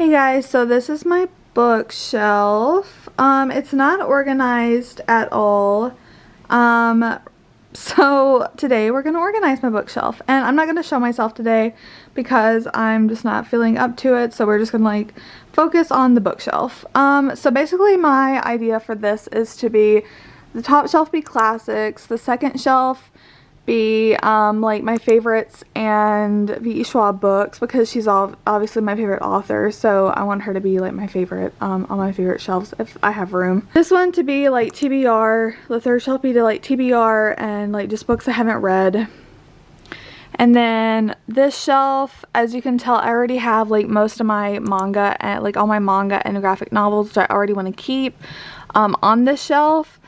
Hey guys, so this is my bookshelf. It's not organized at all. So today we're gonna organize my bookshelf, and I'm not gonna show myself today because I'm just not feeling up to it, so we're just gonna like focus on the bookshelf. So basically my idea for this is to be the top shelf be classics, the second shelf be like my favorites and V.E. Schwab books, because she's obviously my favorite author, so I want her to be like my favorite on my favorite shelves if I have room. This one to be like TBR, the third shelf be to like TBR and like just books I haven't read. And then this shelf, as you can tell, I already have like most of my manga and like all my manga and graphic novels, which I already want to keep on this shelf.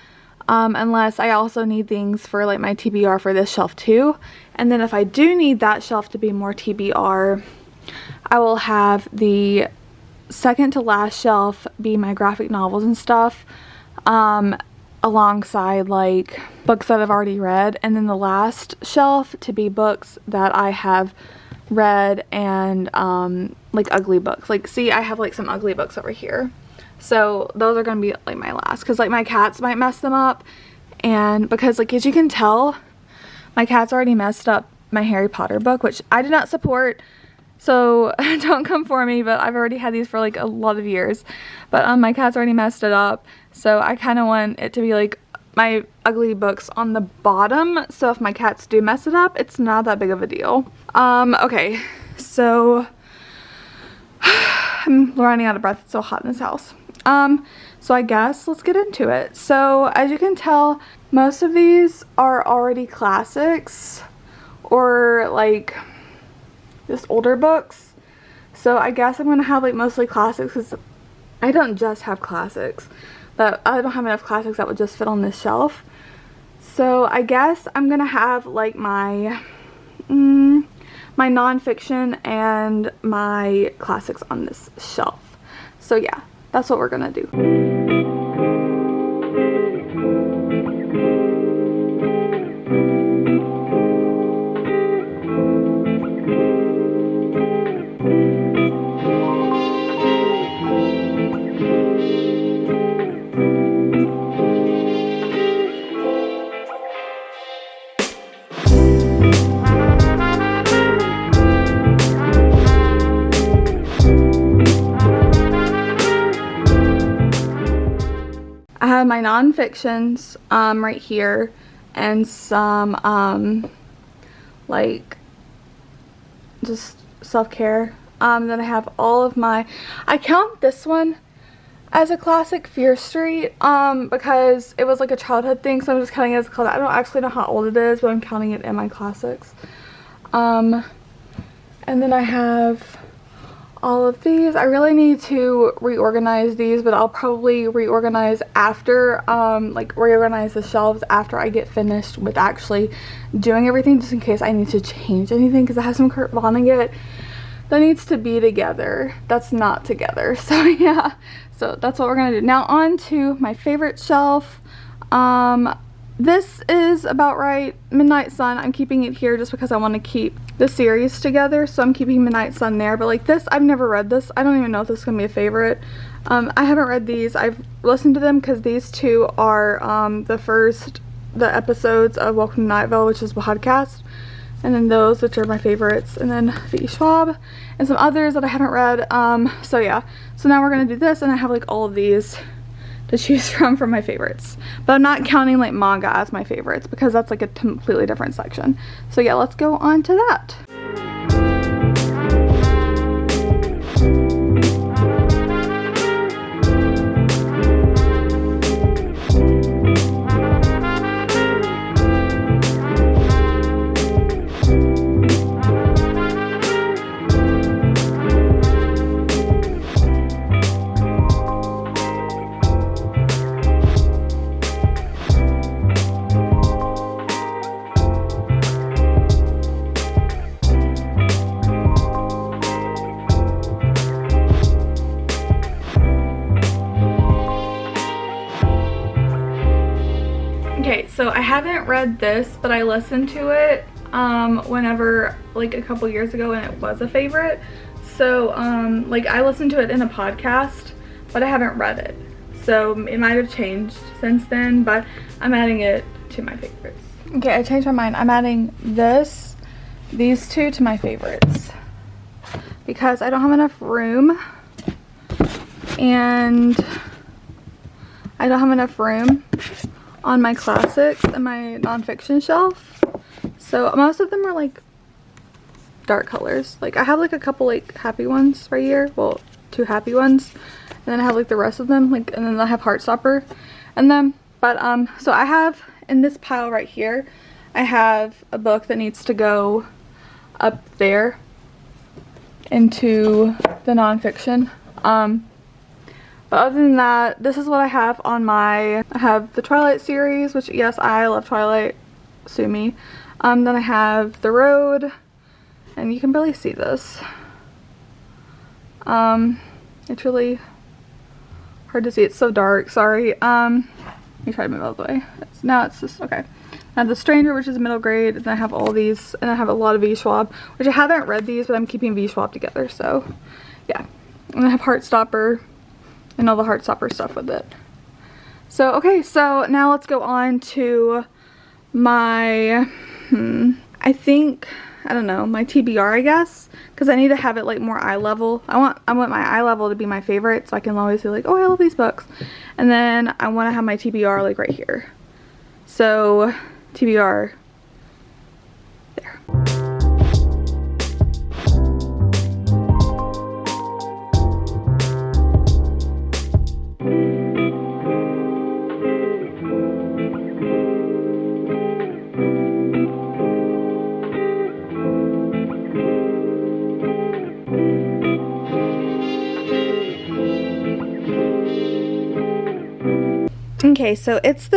Unless I also need things for like my TBR for this shelf too. And then if I do need that shelf to be more TBR, I will have the second to last shelf be my graphic novels and stuff, alongside like books that I've already read, and then the last shelf to be books that I have read and like ugly books. Like, see, I have like some ugly books over here. So those are going to be like my last, because like my cats might mess them up, and because like as you can tell, my cats already messed up my Harry Potter book, which I did not support, so don't come for me, but I've already had these for like a lot of years. But my cats already messed it up, so I kind of want it to be like my ugly books on the bottom, so if my cats do mess it up, it's not that big of a deal. Okay, so I'm running out of breath. It's so hot in this house. So I guess let's get into it. So as you can tell, most of these are already classics or like just older books. So I guess I'm gonna have like mostly classics, because I don't just have classics. But I don't have enough classics that would just fit on this shelf. So I guess I'm gonna have like my my nonfiction and my classics on this shelf. So yeah, that's what we're gonna do. I have my non-fictions right here, and some like just self-care. Then I have all of my, I count this one as a classic, Fear Street, because it was like a childhood thing, so I'm just counting it as a classic. I don't actually know how old it is, but I'm counting it in my classics. And then I have all of these. I really need to reorganize these, but I'll probably reorganize after, like reorganize the shelves after I get finished with actually doing everything, just in case I need to change anything, because I have some Kurt Vonnegut that needs to be together that's not together. So yeah, so that's what we're gonna do. Now on to my favorite shelf. This is about right. Midnight Sun, I'm keeping it here just because I want to keep the series together, so I'm keeping Midnight Sun there. But like this, I've never read this. I don't even know if this is going to be a favorite. I haven't read these. I've listened to them because these two are the episodes of Welcome to Night Vale, which is a podcast. And then those, which are my favorites. And then V.E. Schwab and some others that I haven't read. So yeah. So now we're going to do this, and I have like all of these to choose from for my favorites, but I'm not counting like manga as my favorites because that's like a completely different section. So yeah, let's go on to that. Okay, so I haven't read this, but I listened to it whenever, like a couple years ago, and it was a favorite. so like I listened to it in a podcast, but I haven't read it. So it might have changed since then, but I'm adding it to my favorites. Okay, I changed my mind. I'm adding these two to my favorites because I don't have enough room, and I don't have enough room on my classics and my nonfiction shelf. So most of them are like dark colors. Like I have like a couple like happy ones right here. Well, 2 happy ones. And then I have like the rest of them, like, and then I have Heartstopper and them. But so I have in this pile right here, I have a book that needs to go up there into the nonfiction. But other than that, this is what I have on my, I have the Twilight series, which yes, I love Twilight, sue me. Then I have The Road, and you can barely see this. It's really hard to see. It's so dark, sorry. Let me try to move out of the way. Now it's just, okay. I have The Stranger, which is middle grade, and I have all these, and I have a lot of V. Schwab, which I haven't read these, but I'm keeping V. Schwab together, so yeah. And I have Heartstopper, and all the Heartstopper stuff with it. So, okay, so now let's go on to my, I think, I don't know, my TBR, I guess, because I need to have it like more eye level. I want my eye level to be my favorite, so I can always be like, oh, I love these books. And then I want to have my TBR like right here. So TBR there. Okay, so it's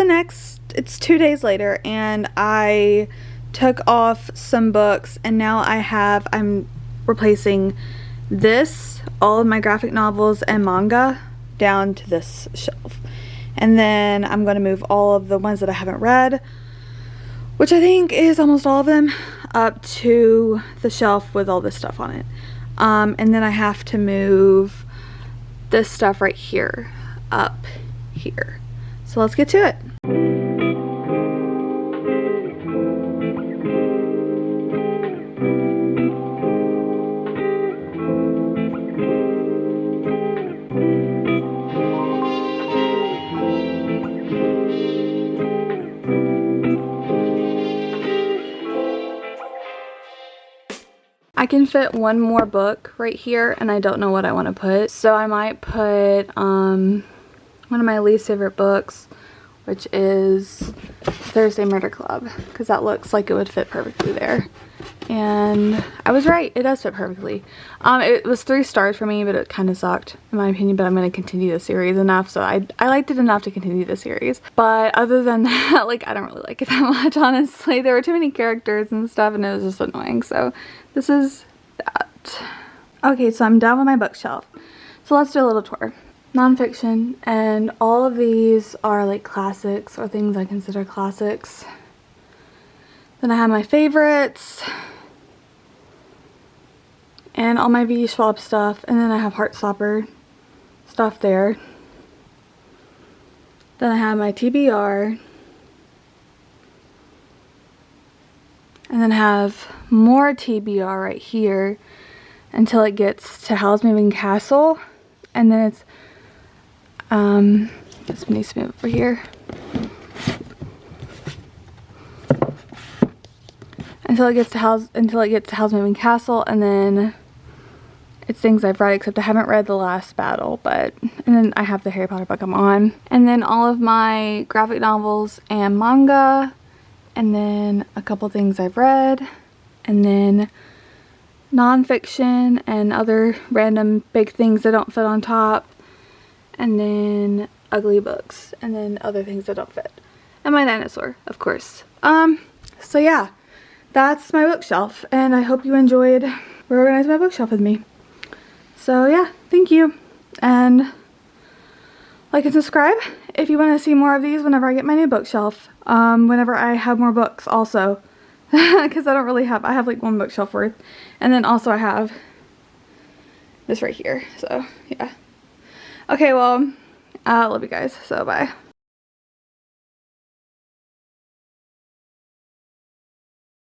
2 days later, and I took off some books, and now I'm replacing all of my graphic novels and manga down to this shelf. And then I'm going to move all of the ones that I haven't read, which I think is almost all of them, up to the shelf with all this stuff on it. And then I have to move this stuff right here up here. So let's get to it. I can fit one more book right here, and I don't know what I want to put. So I might put one of my least favorite books, which is Thursday Murder Club, because that looks like it would fit perfectly there. And I was right, it does fit perfectly. It was 3 stars for me, but it kind of sucked in my opinion, but I'm going to continue the series enough, so I liked it enough to continue the series. But other than that, like, I don't really like it that much, honestly. There were too many characters and stuff, and it was just annoying, so this is that. Okay, so I'm done with my bookshelf, so let's do a little tour. Nonfiction, and all of these are like classics or things I consider classics. Then I have my favorites and all my V. Schwab stuff, and then I have Heartstopper stuff there. Then I have my TBR, and then have more TBR right here until it gets to Howl's Moving Castle, and then it's this needs to move over here. Until it gets to Howl's Moving Castle, and then it's things I've read, except I haven't read The Last Battle, and then I have the Harry Potter book I'm on. And then all of my graphic novels and manga, and then a couple things I've read, and then nonfiction and other random big things that don't fit on top, and then ugly books, and then other things that don't fit, and my dinosaur, of course. So yeah, that's my bookshelf, and I hope you enjoyed reorganizing my bookshelf with me. So yeah, thank you, and like and subscribe if you want to see more of these whenever I get my new bookshelf, whenever I have more books also, because I have like 1 bookshelf worth, and then also I have this right here. So yeah. Okay, well, I love you guys, so bye.